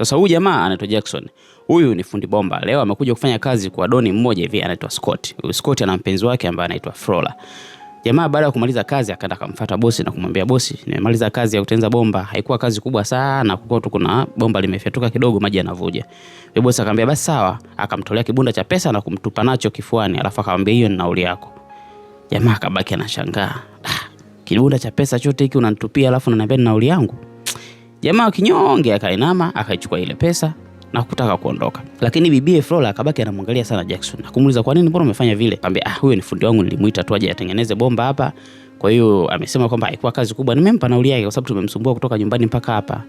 Sasa huyu jamaa anaitwa Jackson. Huyu ni fundi bomba. Leo amekuja kufanya kazi kwa doni mmoja hivi anaitwa Scott. Huyu Scott ana mpenzi wake ambaye anaitwa Flora. Jamaa baada ya kumaliza kazi akaenda kumfuata bosi na kumwambia bosi, nimemaliza kazi ya kutengeneza bomba. Haikuwa kazi kubwa sana, kwa tu kuna bomba limefyatuka kidogo, maji yanavuja. Yule bosi akamwambia basi sawa, akamtolea kibunda cha pesa na kumtupa nacho kifuani, alafu akamwambia hiyo ni nauli yako. Jamaa akabaki anashangaa. Kibunda cha pesa chote hiki unanitupia alafu unaniambia ni nauli yangu? Jamaa kinyonge akainama akaichukua ile pesa na kutaka kuondoka. Lakini bibi Flora akabaki anamwangalia sana Jackson. Akamuuliza kwa nini mbona umefanya vile? Akamwambia huyo ni fundi wangu, nilimuita tu aje atengeneze bomba hapa. Kwa hiyo amesema kwamba haikuwa kazi kubwa, nimempa nauli yake kwa sababu tumemsumbua kutoka nyumbani mpaka hapa.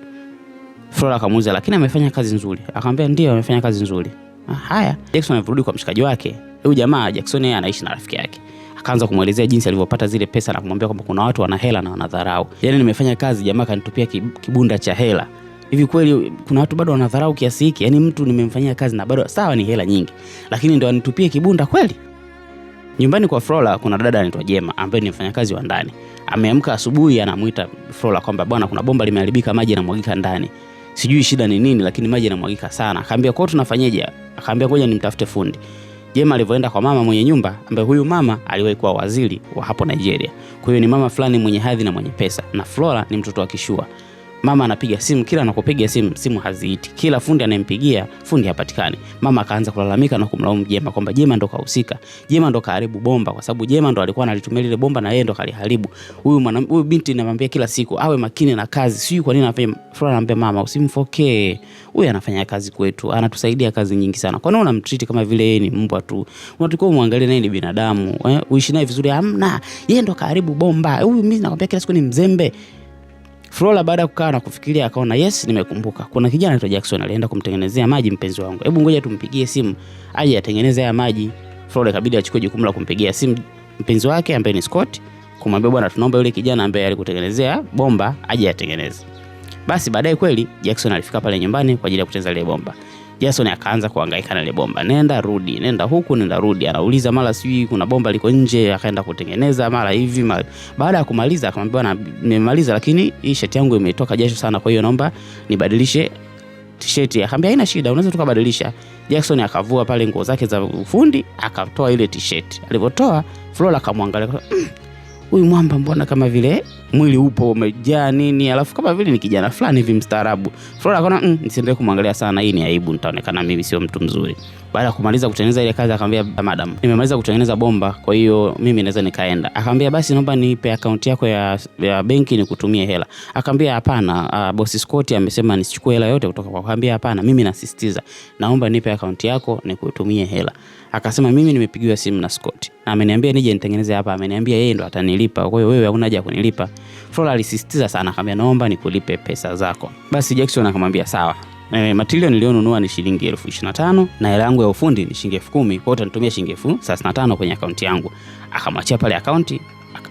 Flora akamuuliza lakini amefanya kazi nzuri? Akamwambia ndio amefanya kazi nzuri. Haya, Jackson alirudi kwa mshikaji wake. Huyu jamaa Jackson yeye anaishi na rafiki yake. Akaanza kumuelezea jinsi alivyopata zile pesa na kumwambia kwamba kuna watu wana hela na wanadharau. Yaani nimefanya kazi, jamaa kanitupia kibunda cha hela. Hivi kweli kuna watu bado wanadharau kiasi hiki? Yaani mtu nimemfanyia kazi na bado sawa ni hela nyingi, lakini ndio anitupie kibunda kweli? Nyumbani kwa Flora kuna dada anaitwa Jema ambaye ni mfanyakazi wa ndani. Ameamka asubuhi anamuita Flora kwamba bwana kuna bomba limeharibika, maji yanamwagika ndani. Sijui shida ni nini lakini maji yanamwagika sana. Akamwambia kwa tunafanyaje? Akamwambia ngoja nimtafute fundi. Jema alivyoenda kwa mama mwenye nyumba, ambaye huyu mama aliwahi kuwa waziri wa hapo Nigeria. Kwa hiyo ni mama fulani mwenye hadhi na mwenye pesa, na Flora ni mtoto wa kishua. Mama anapiga simu, kila anapopiga simu haziiti. Kila fundi anayempigia fundi hapatikani. Mama akaanza kulalamika na kumlaumu Jema kwamba Jema ndo kahusika. Jema ndo kaharibu bomba kwa sababu Jema ndo alikuwa analitumia lile bomba na yeye ndo kaliharibu. Huyu binti anamwambia kila siku awe makini na kazi. Sijui kwa nini anafanya. Flora anamwambia mama usimfokee. Huyu anafanya kazi kwetu, anatusaidia kazi nyingi sana. Kwa nini unamtreat kama vile yeye ni mbwa tu? Unatakiwa muangalie naye ni binadamu. Uishi naye vizuri. Hamna. Yeye ndo kaharibu bomba. Huyu mimi nakwambia kila siku ni mzembe. Flora baada ya kukaa na kufikiria akaona yes nimekumbuka. Kuna kijana anaitwa Jackson alienda kumtengenezea maji mpenzi wangu. Hebu ngoja tumpigie simu aje atengeneze haya maji. Flora ikabidi achukue jukumu la kumpigia simu mpenzi wake ambaye ni Scott, kumwambia bwana tunaomba yule kijana ambaye alikutengenezea bomba aje atengeneze. Basi baadaye kweli Jackson alifika pale nyumbani kwa ajili ya kutengeneza ile bomba. Jackson akaanza kuhangaika na ile bomba. Nenda rudi, nenda huku, nenda rudi. Anauliza mara sijui kuna bomba liko nje, akaenda kutengeneza mara hivi mara. Baada ya kumaliza akamwambia bwana nimemaliza lakini hii shati yangu imetoka jasho sana, kwa hiyo naomba nibadilishe t-shirt. Akamwambia haina shida, unaweza tukabadilisha. Jackson akavua pale nguo zake za ufundi, akatoa ile t-shirt. Alipotoa, Flora akamwangalia, huyu mwamba mbona kama vile mwili upo umejaa nini, alafu kama vile ni kijana fulani hivi mstaarabu. Flora akaona nisiendelee kumwangalia sana, hii ni aibu, nitaonekana mimi sio mtu mzuri. Baada ya kumaliza kutengeneza ile kazi akamwambia madam, nimemaliza kutengeneza bomba, kwa hiyo mimi naweza nikaenda. Akamwambia basi naomba nipe account yako ya benki nikutumie hela. Akamwambia hapana, boss Scott amesema nisichukue hela yote kutoka kwako. Akamwambia hapana, mimi nasisitiza, naomba nipe account yako nikutumie hela. Akasema mimi nimepigiwa simu na Scott na ameniambia nije nitengeneze hapa, ameniambia yeye ndo atanilipa, kwa hiyo wewe huna haja kunilipa. Flora alisisitiza sana, akamwambia naomba nikulipe pesa zako. Basi Jackson akamwambia sawa. Material nilionunua ni shilingi 25,000 na hela yangu ya ufundi ni shilingi 10,000, kwa hiyo utanitumia shilingi 35,000 kwenye account yangu. Akamwachia pale account,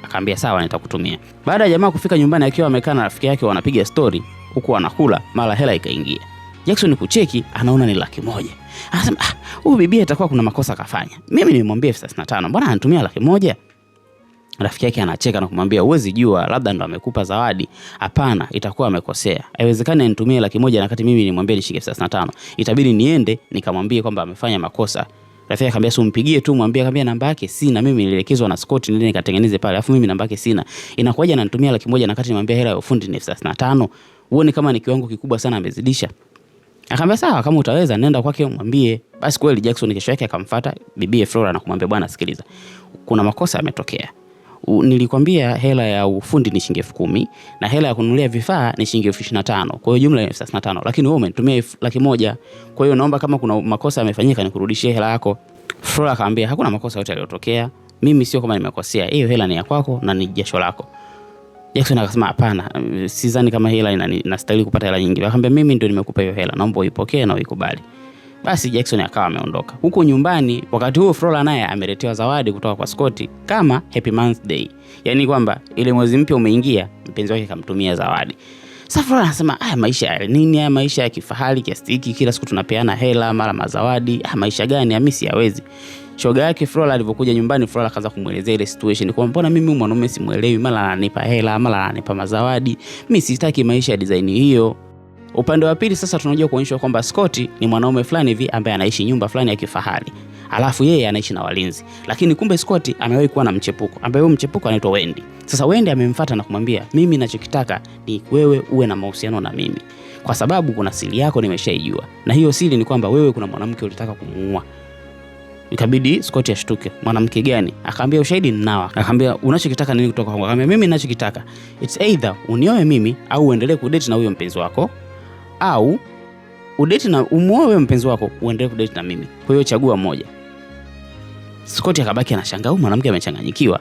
akamwambia sawa nitakutumia. Baada ya jamaa kufika nyumbani akiwa amekaa na rafiki yake wanapiga story huku wanakula, mara hela ikaingia. Jackson kucheki anaona ni 100,000. Anasema huyu bibi atakuwa kuna makosa kafanya. Mimi nilimwambia 35,000, mbona ananitumia 100,000? Rafiki yake anacheka na kumwambia uwezi jua, labda ndo amekupa zawadi. Hapana, itakuwa amekosea. Haiwezekani anitumie 100,000 na kati mimi nilimwambia ni shilingi 35,000. Itabidi niende nikamwambie kwamba amefanya makosa. Rafiki akamwambia umpigie tu, mwambie akamwambia namba yake sina, mimi nilielekezwa na Scott nile nikatengeneze pale, alafu mimi namba yake sina. Inakuwaje ananitumia 100,000 na kati nimwambia hela ya ufundi ni 35,000? Uone kama ni kiwango kikubwa sana amezidisha. Akamwambia sawa, kama utaweza nenda kwake mwambie. Basi kweli Jackson kesho yake akamfuata bibi Flora na kumwambia bwana sikiliza, kuna makosa yametokea. Nilikwambia hela ya ufundi ni shilingi 10,000 na hela ya kununulia vifaa ni shilingi 25,000. Kwa hiyo jumla ni 35,000, lakini wewe umenitumia 100,000. Kwa hiyo naomba kama kuna makosa yamefanyika nikurudishie hela yako. Flora akamwambia hakuna makosa yote yaliyotokea. Mimi sio kama nimekosea. Hiyo hela ni ya kwako na ni jasho lako. Jackson akasema hapana, sidhani kama hela inastahili kupata hela nyingi. Akamwambia mimi ndio nimekupa hiyo hela, naomba uipokee na uikubali. Basi Jackson akawa ameondoka. Huko nyumbani wakati huo Flora naye ameletewa zawadi kutoka kwa Scott kama Happy Month Day. Yaani kwamba ile mwezi mpya umeingia, mpenzi wake kamtumia zawadi. Sasa Flora anasema maisha ya nini haya, maisha ya kifahari kiasi hiki, kila siku tunapeana hela mara mazawadi, maisha gani mimi siwezi. Shoga yake Flora alipokuja nyumbani, Flora akaanza kumuelezea ile situation kwa mbona mimi mwanaume simuelewi, mara ananipa hela, mara ananipa mazawadi. Mimi sitaki maisha ya design hiyo. Upande wa pili sasa tunajua kuonyeshwa kwamba Scott ni mwanaume fulani hivi ambaye anaishi nyumba fulani ya kifahari. Alafu yeye anaishi na walinzi. Lakini kumbe Scott amewahi kuwa na mchepuko, ambaye huyo mchepuko anaitwa Wendy. Sasa Wendy amemfuata na kumwambia, "Mimi ninachokitaka ni wewe uwe na mahusiano na mimi. Kwa sababu kuna siri yako nimeshaijua. Na hiyo siri ni kwamba wewe kuna mwanamke ulitaka kumuua." Ikabidi Scott ashtuke. "Mwanamke gani?" Akamwambia, "Ushahidi ninao." Akamwambia, "Unachokitaka nini kutoka kwangu?" Akamwambia, "Mimi ninachokitaka it's either unioe mimi au uendelee kudate na huyo mpenzi wako, au udate na umuoe wewe mpenzi wako uendelee kudate na mimi. Kwa hiyo chagua moja." Scott akabaki anashangaa, mwanamke amechanganyikiwa.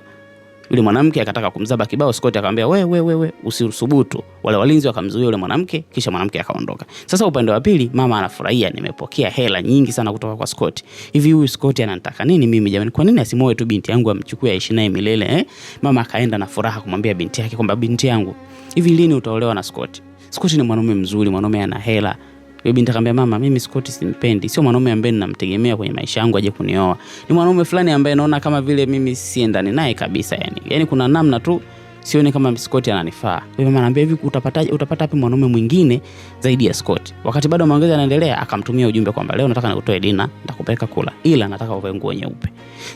Yule mwanamke akataka kumzaba kibao Scott, akamwambia, "Wewe usisubutu." Wale walinzi wakamzuia yule mwanamke, kisha mwanamke akaondoka. Sasa upande wa pili mama anafurahia, nimepokea hela nyingi sana kutoka kwa Scott. Hivi huyu Scott anataka nini mimi jamani? Kwa nini asimoe tu binti yangu amchukue aishi naye milele Mama akaenda na furaha kumwambia binti yake kwamba, "Binti yangu, hivi lini utaolewa na Scott? Scott ni mwanaume mzuri, mwanaume ana hela." Yule binti akamwambia, "Mama, mimi Scott simpendi. Sio mwanaume ambaye ninamtegemea kwenye maisha yangu aje kunioa. Ni mwanaume fulani ambaye naona kama vile mimi siendani naye kabisa yani. Yaani kuna namna tu sioni kama Scott ananifaa." Yule mama anambia, "Hivi utapata wapi mwanaume mwingine zaidi ya Scott?" Wakati bado maongezi yanaendelea, akamtumia ujumbe kwamba, "Leo nataka nikutoe dina, nitakupeleka kula. Ila nataka uvae nguo nyeupe."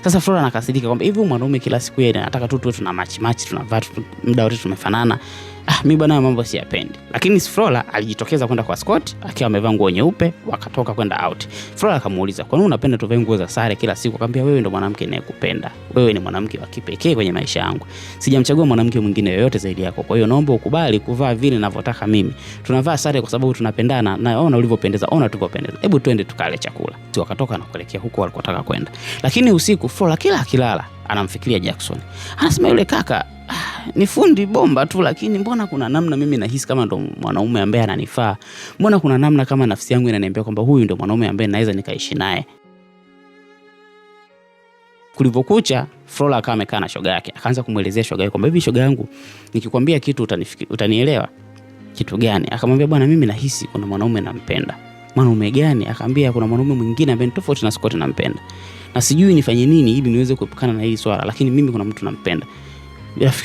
Sasa Flora anakasirika kwamba hivi mwanaume kila siku yeye anataka tu tuna match tunavaa muda wote tumefanana. Mimi bwana mambo siyapendi. Lakini Flora alijitokeza kwenda kwa Scott akiwa amevaa nguo nyeupe, wakatoka kwenda out. Flora akamuuliza, "Kwa nini unapenda tuvae nguo za sare kila siku?" Akamwambia, "Wewe ndo mwanamke ninayekupenda. Wewe ni mwanamke wa kipekee kwenye maisha yangu. Sijamchagua mwanamke mwingine yoyote zaidi yako. Kwa hiyo naomba ukubali kuvaa vile ninavyotaka mimi. Tunavaa sare kwa sababu tunapendana na ona ulivyopendeza, ona tulivyopendeza. Hebu twende tukale chakula." Wakatoka na kuelekea huko walikotaka kwenda. Lakini usiku Flora kila akilala anamfikiria Jackson. Anasema, "Yule kaka ni fundi bomba tu, lakini mbona kuna namna mimi nahisi kama ndo mwanaume ambaye ananifaa. Mbona kuna namna kama nafsi yangu inaniambia kwamba huyu ndo mwanaume ambaye naweza nikaishi naye." Kulipokucha, Flora akawa amekaa na shoga yake. Akaanza kumuelezea shoga yake kwamba, "Hivi shoga yangu, nikikwambia kitu utanielewa?" "Kitu gani?" Akamwambia, "Bwana, mimi nahisi kuna mwanaume nampenda." "Mwanaume gani?" Akamwambia, "Kuna mwanaume mwingine ambaye ni tofauti na Scott nampenda. Na sijui nifanye nini ili niweze kuepukana na hili swala, lakini mimi kuna mtu nampenda."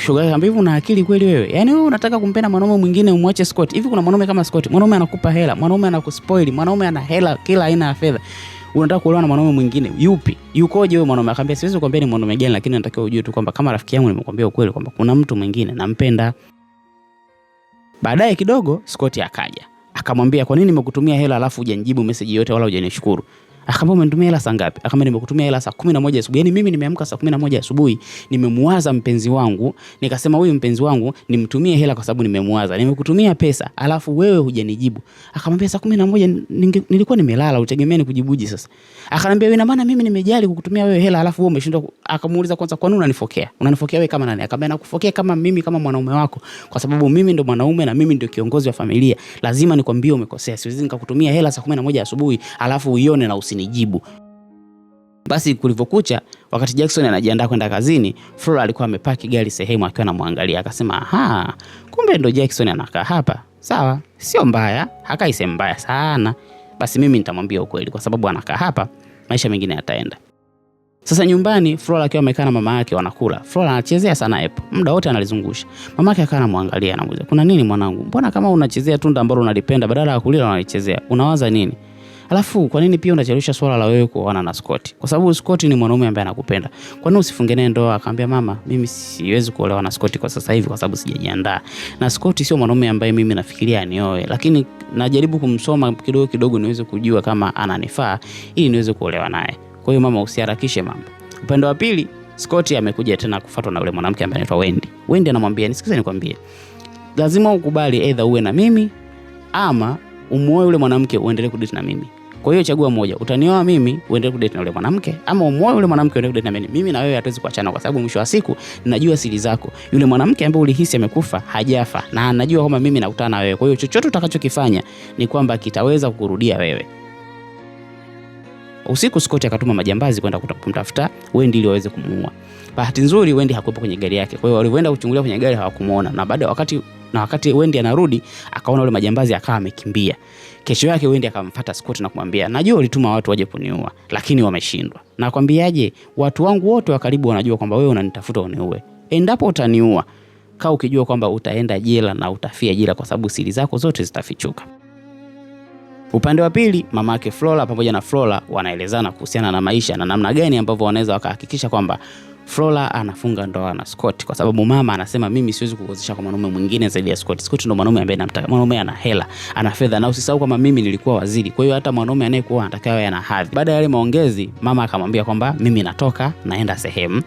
Shoga yake akamwambia, "Hivi una akili kweli wewe? Yaani wewe unataka kumpenda mwanaume mwingine umwache Scott? Hivi kuna mwanaume kama Scott? Mwanaume anakupa hela, mwanaume anakuspoil, mwanaume ana hela kila aina ya fedha. Unataka kuolewa na mwanaume mwingine? Yupi? Yukoje wewe mwanaume?" Akamwambia, "Siwezi kukwambia ni mwanaume gani, lakini nataka ujue tu kwamba kama rafiki yangu nimekwambia ukweli kwamba kuna mtu mwingine nampenda." Baadaye kidogo Scott akaja. Akamwambia, "Kwa nini nimekutumia hela alafu hujanijibu message yote wala hujanishukuru?" Akamwambia, "Umenitumia hela saa ngapi?" Akamwambia, "Nimekutumia hela saa 11 asubuhi. Yaani mimi nimeamka saa 11 asubuhi, nimemuwaza mpenzi wangu, nikasema huyu mpenzi wangu nimtumie hela kwa sababu nimemuwaza. Nimekutumia pesa, alafu wewe hujanijibu." Akamwambia, "Saa 11 nilikuwa nimelala, utegemea nikujibuje sasa?" Akamwambia, "Ina maana mimi nimejali kukutumia wewe hela alafu wewe umeshindwa." Akamuuliza, "Kwanza kwa nini unanifokea? Unanifokea wewe kama nani?" Akamwambia, "Nakufokea kama mimi kama mwanaume wako kwa sababu mimi ndo mwanaume na mimi ndio kiongozi wa familia. Lazima nikwambie umekosea. Siwezi nikakutumia hela saa 11 asubuhi alafu uione na usinijibu." Basi kulivyokucha, wakati Jackson anajiandaa kwenda kazini, Flora alikuwa amepaki gari sehemu akiwa anamwangalia. Akasema, "Aha, kumbe ndo Jackson anakaa hapa. Sawa, sio mbaya, hakai sehemu mbaya sana. Basi mimi nitamwambia ukweli kwa sababu anakaa hapa, maisha mengine yataenda." Sasa nyumbani Flora akiwa amekaa na mama yake wanakula. Flora anachezea sana apple. Muda wote analizungusha. Mama yake akawa anamwangalia anamuuliza, "Kuna nini mwanangu? Mbona kama unachezea tunda ambalo unalipenda badala ya kulila unalichezea? Unawaza nini? Alafu kwa nini pia unachelewesha swala la wewe kuoana na Scott? Kwa sababu Scott ni mwanaume ambaye anakupenda. Kwa nini usifunge naye ndoa?" Akamwambia, "Mama, mimi siwezi kuolewa na Scott kwa sasa hivi kwa sababu sijajiandaa. Na Scott sio mwanaume ambaye mimi nafikiria anioe, lakini najaribu kumsoma kidogo kidogo niweze kujua kama ananifaa ili niweze kuolewa naye. Kwa hiyo mama, usiharakishe mambo." Upande wa pili, Scott amekuja tena kufuatwa na yule mwanamke ambaye anaitwa Wendy. Wendy anamwambia, "Nisikize nikwambie. Lazima ukubali either uwe na mimi ama umuoe yule mwanamke uendelee kudate na mimi. Kwa hiyo chagua moja, utanioa mimi uendelee kudate na yule mwanamke ama umuoe yule mwanamke uendelee kudate na mimi. Mimi na wewe hatuwezi kuachana kwa sababu mwisho wa siku ninajua siri zako. Yule mwanamke ambaye ulihisi amekufa hajafa na anajua kwamba mimi nakutana na wewe. Kwa hiyo chochote utakachokifanya ni kwamba kitaweza kukurudia wewe." Usiku Scott akatuma majambazi kwenda kumtafuta Wendy ili waweze kumuua. Bahati nzuri Wendy hakuwepo kwenye gari yake. Kwa hiyo walipoenda kuchungulia kwenye gari hawakumuona. Na baada wakati Wendy anarudi akaona wale majambazi akawa amekimbia. Kesho yake Wendy akamfuata Scott na kumwambia, "Najua ulituma watu waje kuniua, lakini wameshindwa. Nakwambiaje, watu wangu wote wa karibu wanajua kwamba wewe unanitafuta uniue. Endapo utaniua, kaa ukijua kwamba utaenda jela na utafia jela kwa sababu siri zako zote zitafichuka." Upande wa pili mamake Flora pamoja na Flora wanaelezana kuhusiana na maisha na namna gani ambavyo wanaweza wakahakikisha kwamba Flora anafunga ndoa na Scott, kwa sababu mama anasema mimi siwezi kukozesha kwa mwanaume mwingine zaidi ya Scott. Scott ndo mwanaume ambaye namtaka, mwanaume ana hela, ana fedha, na usisahau kwamba mimi nilikuwa waziri. Kwa hiyo hata mwanaume anayekuwa anataka awe ana hadhi. Baada ya yale maongezi, mama akamwambia kwamba mimi natoka naenda sehemu.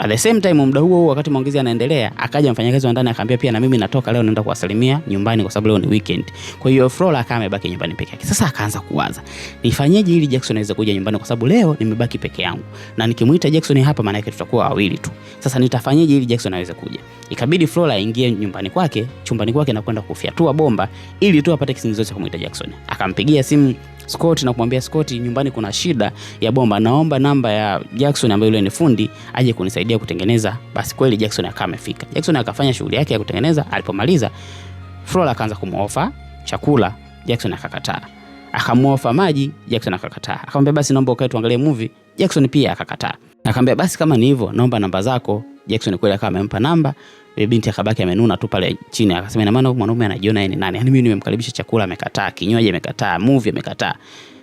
At the same time muda huo wakati maongezi yanaendelea, akaja mfanyakazi wa ndani akamwambia pia na mimi natoka leo naenda kuwasalimia nyumbani kwa sababu leo ni weekend. Kwa hiyo Flora akawa amebaki nyumbani peke yake. Sasa akaanza kuwaza, nifanyeje ili Jackson aweze kuja nyumbani kwa sababu leo nimebaki peke yangu. Na nikimuita Jackson hapa maana yake tutakuwa wawili tu. Sasa nitafanyeje ili Jackson aweze kuja? Ikabidi Flora aingie nyumbani kwake, chumbani kwake na kwenda kufyatua bomba ili tu apate kisingizio cha kumuita Jackson. Akampigia simu Scott na kumwambia Scott, nyumbani kuna shida ya bomba, naomba namba ya Jackson ambaye yule ni fundi aje kunisaidia kutengeneza. Basi kweli Jackson akawa amefika. Jackson akafanya shughuli yake ya kutengeneza. Alipomaliza, Flora akaanza kumuofa chakula, Jackson akakataa. Akamuofa maji, Jackson akakataa. Akamwambia basi naomba ukae tuangalie movie, Jackson pia akakataa. Akamwambia basi kama ni hivyo naomba namba zako. Jackson kweli akawa amempa namba. Binti akabaki amenuna tu pale chini, akasema ina maana mwanaume anajiona yeye ni nani? Yaani mimi nimemkaribisha chakula amekataa, kinywaji amekataa, movie amekataa.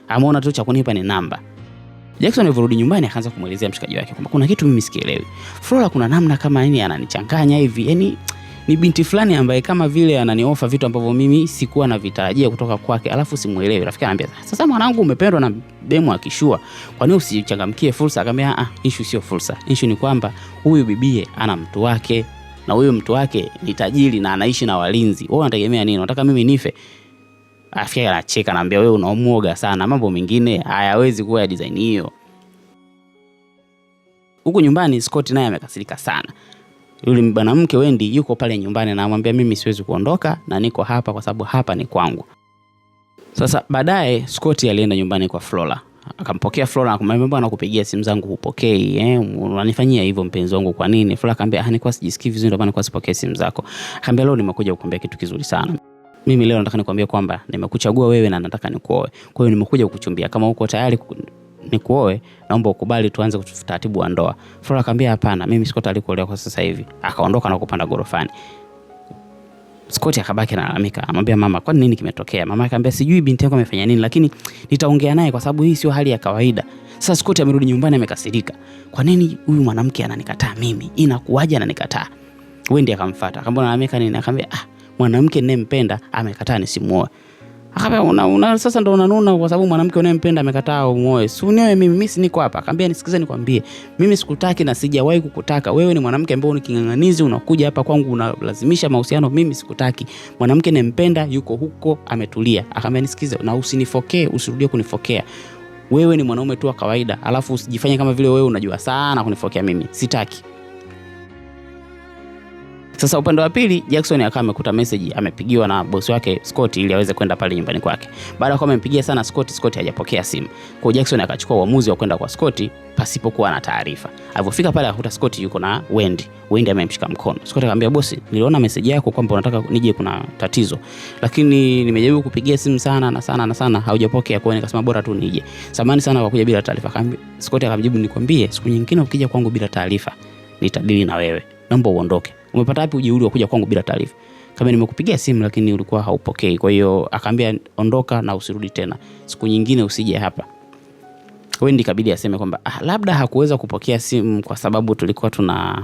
Ameona tu cha kunipa ni namba. Jackson alivyorudi nyumbani akaanza kumuelezea mshikaji wake kwamba kuna kitu mimi sikielewi. Flora kuna namna kama nini ananichanganya hivi. Yaani ni binti fulani ambaye kama vile ananiofa vitu ambavyo mimi sikuwa na vitarajia kutoka kwake, alafu simuelewi. Rafiki anambia, "Sasa mwanangu umependwa na demu akishua. Kwa nini usichangamkie fursa?" Akamwambia, issue sio fursa. Issue ni kwamba huyu bibie ana mtu wake. Na huyo mtu wake ni tajiri na anaishi na walinzi. Wewe unategemea nini? Unataka mimi nife? Afya anacheka anambia, wewe unaomuoga sana. Mambo mengine hayawezi kuwa ya design hiyo. Huko nyumbani Scott naye amekasirika sana. Yule mwanamke Wendy yuko pale nyumbani na anamwambia mimi siwezi kuondoka na niko hapa kwa sababu hapa ni kwangu. Sasa baadaye Scott alienda nyumbani kwa Flora. Akampokea Flora na kumwambia bwana nakupigia simu zangu hupokei, unanifanyia hivyo mpenzi wangu kwa nini? Flora akamwambia nilikuwa sijisikii vizuri ndio maana nilikuwa sipokee simu zako. Akamwambia leo nimekuja kukuambia kitu kizuri sana. Mimi leo nataka nikwambie kwamba nimekuchagua wewe na nataka nikuoe. Kwa hiyo nimekuja kukuchumbia, kama uko tayari nikuoe naomba ukubali tuanze kutaratibu wa ndoa. Flora akamwambia hapana, mimi siko tayari kuolewa kwa sasa hivi. Akaondoka na kupanda gorofani. Scott akabaki analalamika, anamwambia mama, kwa nini kimetokea? Mama akamwambia sijui binti yako amefanya nini, lakini nitaongea naye kwa sababu hii sio hali ya kawaida. Sasa Scott amerudi nyumbani amekasirika. Kwa nini huyu mwanamke ananikataa mimi? Inakuaje ananikataa? Wendy akamfuata. Akamwambia analalamika nini? Akamwambia mwanamke ninayempenda amekataa nisimuoe. Akamwambia sasa ndo unanuna kwa sababu mwanamke unayempenda amekataa umuoe. Si unioe mimi si niko hapa. Akamwambia nisikize nikwambie. Mimi sikutaki na sijawahi kukutaka. Wewe ni mwanamke ambaye uniking'ang'anizi, unakuja hapa kwangu unalazimisha mahusiano, mimi sikutaki. Mwanamke ninayempenda yuko huko ametulia. Akamwambia nisikize na usinifokee, usirudie kunifokea. Wewe ni mwanaume tu wa kawaida, alafu usijifanye kama vile wewe unajua sana kunifokea mimi. Sitaki. Sasa upande wa pili Jackson akawa amekuta message amepigiwa na bosi wake Scott ili aweze kwenda pale nyumbani kwake. Baada ya kuwa amempigia sana Scott hajapokea simu. Kwa Jackson akachukua uamuzi wa kwenda kwa Scott pasipokuwa na taarifa. Alipofika pale akakuta Scott yuko na Wendy. Wendy amemshika mkono. Scott akamwambia bosi, niliona message yako kwamba unataka nije kuna tatizo. Lakini nimejaribu kupigia simu sana haujapokea, kwa hiyo nikasema bora tu nije. Samahani sana kwa kuja bila taarifa. Scott akamjibu nikwambie siku nyingine ukija kwangu bila taarifa nitadili na wewe. Naomba uondoke. Umepata wapi ujeuri wa kuja kwangu bila taarifa? Kama nimekupigia simu lakini ulikuwa haupokei. Kwa hiyo akaambia ondoka na usirudi tena. Siku nyingine usije hapa. Wendy kabidi aseme kwamba labda hakuweza kupokea simu kwa sababu tulikuwa tuna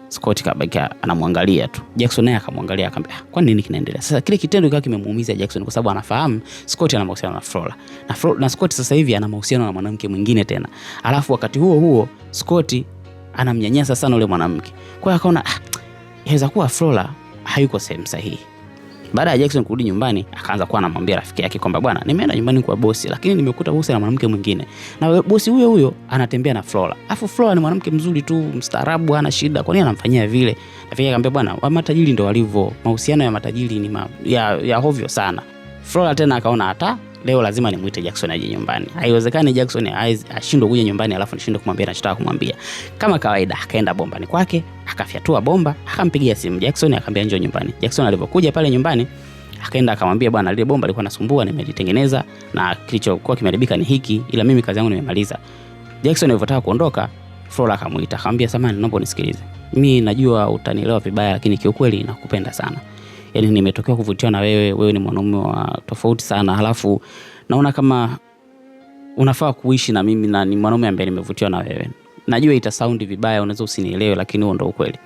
Scott kabaki anamwangalia tu. Jackson naye akamwangalia akamwambia kwa nini kinaendelea? Sasa kile kitendo kikawa kimemuumiza Jackson kwa sababu anafahamu Scott ana mahusiano na Flora. Na Scott sasa hivi ana mahusiano na mwanamke mwingine tena. Alafu wakati huo Scott anamnyanyasa sana yule mwanamke. Kwa hiyo akaona inaweza kuwa Flora hayuko sehemu sahihi. Baada ya Jackson kurudi nyumbani akaanza kuwa anamwambia rafiki yake kwamba bwana nimeenda nyumbani kwa bosi lakini nimekuta bosi na mwanamke mwingine. Na bosi huyo anatembea na Flora. Alafu Flora ni mwanamke mzuri tu, mstaarabu, hana shida. Kwa nini anamfanyia vile? Rafiki yake akamwambia bwana wa matajiri ndio walivyo. Mahusiano ya matajiri ni ya hovyo sana. Flora tena akaona hata leo lazima nimuite Jackson aje nyumbani. Haiwezekani Jackson ashindwe kuja nyumbani alafu nishindwe kumwambia anachotaka kumwambia. Kama kawaida akaenda bombani kwake, akafyatua bomba, akampigia simu Jackson akamwambia njoo nyumbani. Jackson alipokuja pale nyumbani, akaenda akamwambia bwana lile bomba lilikuwa nasumbua nimelitengeneza na kilichokuwa kimeharibika ni hiki ila mimi kazi yangu nimemaliza. Jackson alipotaka kuondoka, Flora akamuita akamwambia samahani naomba unisikilize. Mimi najua utanielewa vibaya lakini kiukweli nakupenda sana. yani nimetokea kuvutiwa na wewe, wewe ni mwanaume wa tofauti sana, halafu naona kama unafaa kuishi na mimi na ni mwanaume ambaye nimevutiwa na wewe. Najua ita sound vibaya, unaweza usinielewe, lakini huo ndio ukweli.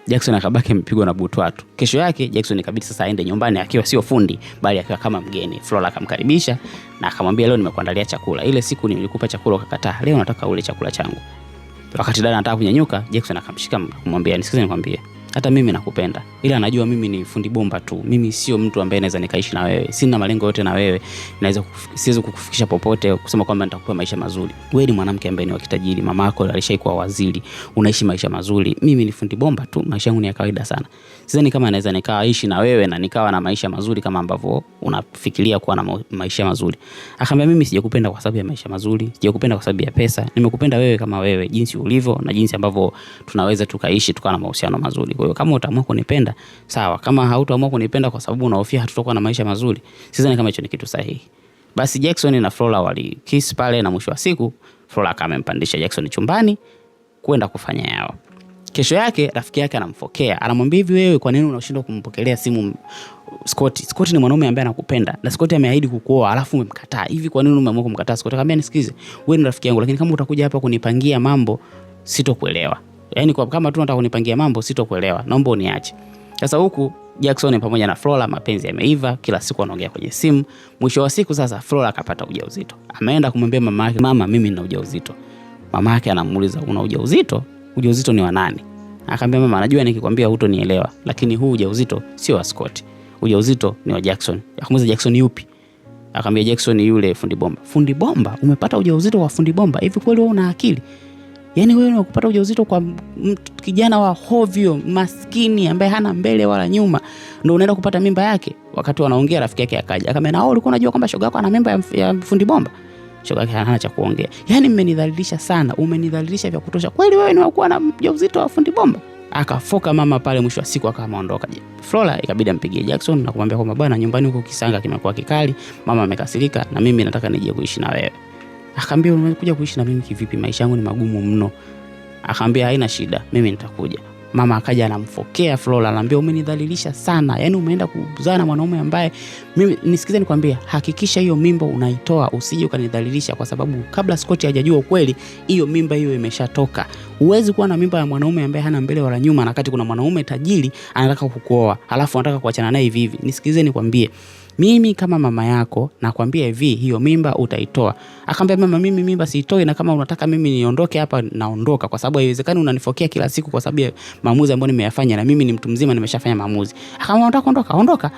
Jackson akabaki mpigwa na butwatu. Kesho yake Jackson ikabidi sasa aende nyumbani akiwa sio fundi bali akiwa kama mgeni. Flora akamkaribisha na akamwambia leo nimekuandalia chakula. Ile siku nilikupa chakula ukakataa. Leo nataka ule chakula changu. Wakati dada anataka kunyanyuka, Jackson akamshika kumwambia nisikize nikwambie. Hata mimi nakupenda. Ila najua mimi ni fundi bomba tu. Mimi sio mtu ambaye naweza nikaishi na wewe. Sina malengo yote na wewe. Siwezi kukufikisha popote kusema kwamba nitakupa maisha mazuri. Wewe ni mwanamke ambaye ni wa kitajiri. Mama yako alishaikuwa waziri. Unaishi maisha mazuri. Mimi ni fundi bomba tu. Maisha yangu ni ya kawaida sana. Sidhani kama naweza nikaishi na wewe na nikawa na maisha mazuri kama ambavyo unafikiria kuwa na maisha mazuri. Akamwambia mimi sijakupenda kwa sababu ya maisha mazuri. Sijakupenda kwa sababu ya pesa. Nimekupenda wewe kama wewe, jinsi ulivyo na jinsi ambavyo tunaweza tukaishi tukawa na mahusiano mazuri. Kwa hiyo kama utaamua kunipenda, sawa. Kama hautaamua kunipenda kwa sababu unahofia hatutakuwa na maisha mazuri, sidhani kama hicho ni kitu sahihi. Basi Jackson na Flora walikiss pale na mwisho wa siku Flora akampandisha Jackson chumbani kwenda kufanya yao. Kesho yake rafiki yake anamfokea, anamwambia hivi wewe kwa nini unashindwa kumpokelea simu Scott? Scott ni mwanaume ambaye anakupenda na Scott ameahidi kukuoa alafu umemkataa. Hivi kwa nini umeamua kumkataa Scott? Akamwambia nisikize, wewe ni rafiki yangu lakini kama utakuja hapa kunipangia mambo sitokuelewa. Yaani kwa kama tu unataka kunipangia mambo sitokuelewa. Naomba uniache. Sasa huku Jackson pamoja na Flora mapenzi yameiva, kila siku wanaongea kwenye simu. Mwisho wa siku sasa Flora akapata ujauzito. Ameenda kumwambia mama yake, "Mama, mimi nina ujauzito." Mama yake anamuuliza, "Una ujauzito? Ujauzito ni wa nani?" Akamwambia, "Mama, najua nikikwambia hutonielewa, lakini huu ujauzito sio wa Scott. Ujauzito ni wa Jackson." Akamuuliza, "Jackson yupi?" Akamwambia, "Jackson yule fundi bomba." "Fundi bomba? Umepata ujauzito kwa fundi bomba? Hivi kweli wewe una akili? Yaani wewe unakupata ujauzito kwa kijana wa hovyo, maskini ambaye hana mbele wala nyuma, ndio unaenda kupata mimba yake?" Wakati wanaongea rafiki yake akaja. Akamwambia, "Na wewe ulikuwa unajua kwamba shoga yako ana mimba ya fundi bomba?" Shoga yake hana cha kuongea. "Yaani mmenidhalilisha sana, umenidhalilisha vya kutosha. Kweli wewe unakuwa na ujauzito wa fundi bomba?" Akafoka mama pale, mwisho wa siku akaondoka. Flora ikabidi ampigie Jackson na kumwambia kwamba bwana, nyumbani huko kisanga kimekuwa kikali, mama amekasirika na mimi nataka nije kuishi na wewe. Akamwambia, "Umekuja kuishi na mimi kivipi? Maisha yangu ni magumu mno." Akamwambia, "Haina shida, mimi nitakuja." Mama akaja anamfokea Flora, anamwambia, "Umenidhalilisha sana. Yaani umeenda kuzaa na mwanaume ambaye mimi nisikize nikwambie, hakikisha hiyo mimba unaitoa, usije ukanidhalilisha kwa sababu kabla Scott hajajua ukweli, hiyo mimba hiyo imeshatoka. Huwezi kuwa na mimba ya mwanaume ambaye hana mbele wala nyuma na wakati kuna mwanaume tajiri anataka kukuoa, alafu anataka kuachana naye hivi hivi. Nisikize nikwambie, mimi kama mama yako nakwambia hivi, hiyo mimba utaitoa." Akamwambia, "Mama, mimi mimba siitoi na kama unataka mimi niondoke hapa naondoka kwa sababu haiwezekani unanifokea kila siku kwa sababu ya maamuzi ambayo nimeyafanya na mimi ni mtu mzima nimeshafanya maamuzi." Akamwambia, "Unataka kuondoka? Ondoka."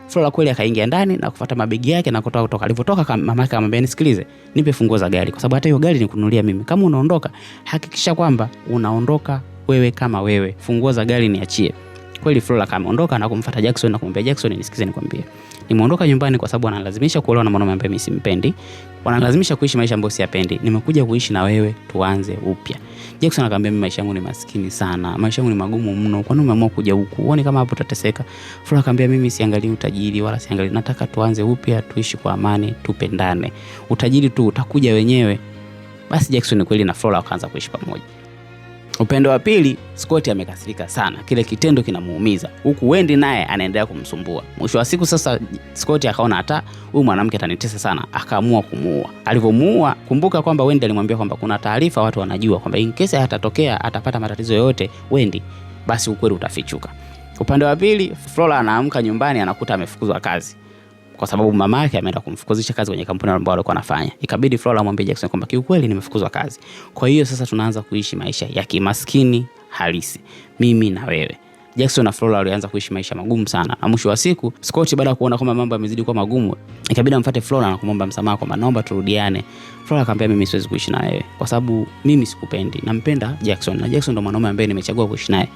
Flora kweli akaingia ndani na kufuata mabegi yake na kutoka. Alipotoka mama yake akamwambia, "Nisikilize, nipe funguo za gari kwa sababu hata hiyo gari nikununulia mimi. Kama unaondoka, hakikisha kwamba unaondoka wewe kama wewe. Funguo za gari niachie." Kweli Flora akaondoka na kumfuata Jackson na kumwambia, "Jackson, nisikize nikwambie. Nimeondoka nyumbani kwa sababu wanalazimisha kuolewa na mwanaume ambaye mimi simpendi. Wanalazimisha kuishi maisha ambayo siyapendi. Nimekuja kuishi na wewe, tuanze upya." Jackson akamwambia, "Mimi maisha yangu ni maskini sana. Maisha yangu ni magumu mno. Kwa nini umeamua kuja huku? Uone kama hapo utateseka?" Flora akamwambia, "Mimi siangalii utajiri wala siangalii, nataka tuanze upya, tuishi kwa amani, tupendane. Utajiri tu utakuja wenyewe." Basi Jackson kweli na Flora wakaanza kuishi pamoja. Upande wa pili, Scott amekasirika sana. Kile kitendo kinamuumiza. Huku Wendy naye anaendelea kumsumbua. Mwisho wa siku sasa Scott akaona hata huyu mwanamke atanitesa sana, akaamua kumuua. Alivyomuua, kumbuka kwamba Wendy alimwambia kwamba kuna taarifa watu wanajua kwamba in case hatatokea atapata matatizo yote Wendy, basi ukweli utafichuka. Upande wa pili, Flora anaamka nyumbani anakuta amefukuzwa kazi. Kwa sababu mama yake ameenda kumfukuzisha kazi kwenye kampuni ambayo alikuwa anafanya. Ikabidi Flora amwambie Jackson kwamba kiukweli nimefukuzwa kazi. Kwa hiyo sasa tunaanza kuishi maisha ya kimaskini halisi, mimi na wewe. Jackson na Flora walianza kuishi maisha magumu sana. Na mwisho wa siku Scott baada ya kuona kwamba mambo yamezidi kuwa magumu, ikabidi amfuate Flora na kumwomba msamaha kwamba naomba turudiane. Flora akamwambia, "Mimi siwezi kuishi na wewe kwa sababu mimi sikupendi. Nampenda Jackson na Jackson ndo mwanaume ambaye nimechagua kuishi naye."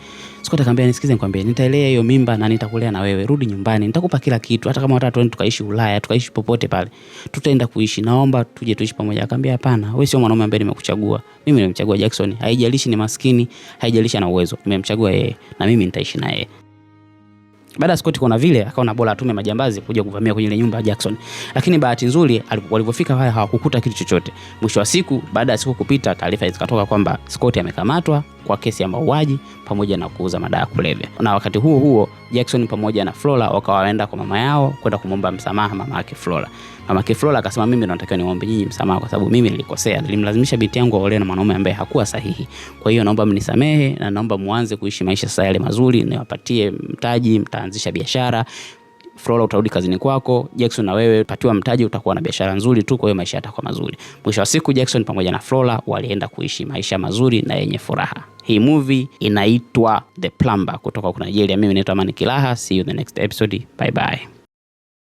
Scott akamwambia, "Nisikize nikwambie, nitaelea hiyo mimba na nitakulea na wewe. Rudi nyumbani, nitakupa kila kitu. Hata kama watatu tukaishi Ulaya, tukaishi popote pale, tutaenda kuishi. Naomba tuje tuishi pamoja." Akamwambia, "Hapana, wewe sio mwanaume ambaye nimekuchagua. Mimi nimemchagua Jackson. Haijalishi ni maskini, haijalishi ana uwezo. Nimemchagua yeye na mimi nitaishi na yeye." Baada Scott kuna vile akaona bora atume majambazi kuja kuvamia kwenye ile nyumba ya Jackson. Lakini bahati nzuri walipofika pale hawakukuta kitu chochote. Mwisho wa siku, baada ya siku kupita, taarifa zikatoka kwamba Scott amekamatwa kwa kesi ya mauaji pamoja na kuuza madawa ya kulevya. Na wakati huo huo Jackson pamoja na Flora wakawaenda kwa mama yao kwenda kumomba msamaha mama yake Flora. Mama yake Flora akasema mimi ndo natakiwa niombe nyinyi msamaha kwa sababu mimi nilikosea, nilimlazimisha binti yangu aolewe na mwanaume ambaye hakuwa sahihi. Kwa hiyo naomba mnisamehe na naomba muanze kuishi maisha sasa yale mazuri, niwapatie mtaji, mtaanzisha biashara. Flora utarudi kazini kwako, Jackson na wewe patiwa mtaji, utakuwa na biashara nzuri tu, kwa hiyo maisha yatakuwa mazuri. Mwisho wa siku Jackson pamoja na Flora walienda kuishi maisha mazuri na yenye furaha. Hii movie inaitwa The Plumber kutoka kwa Nigeria. Mimi naitwa Amani Kilaha. See you in the next episode. Bye bye.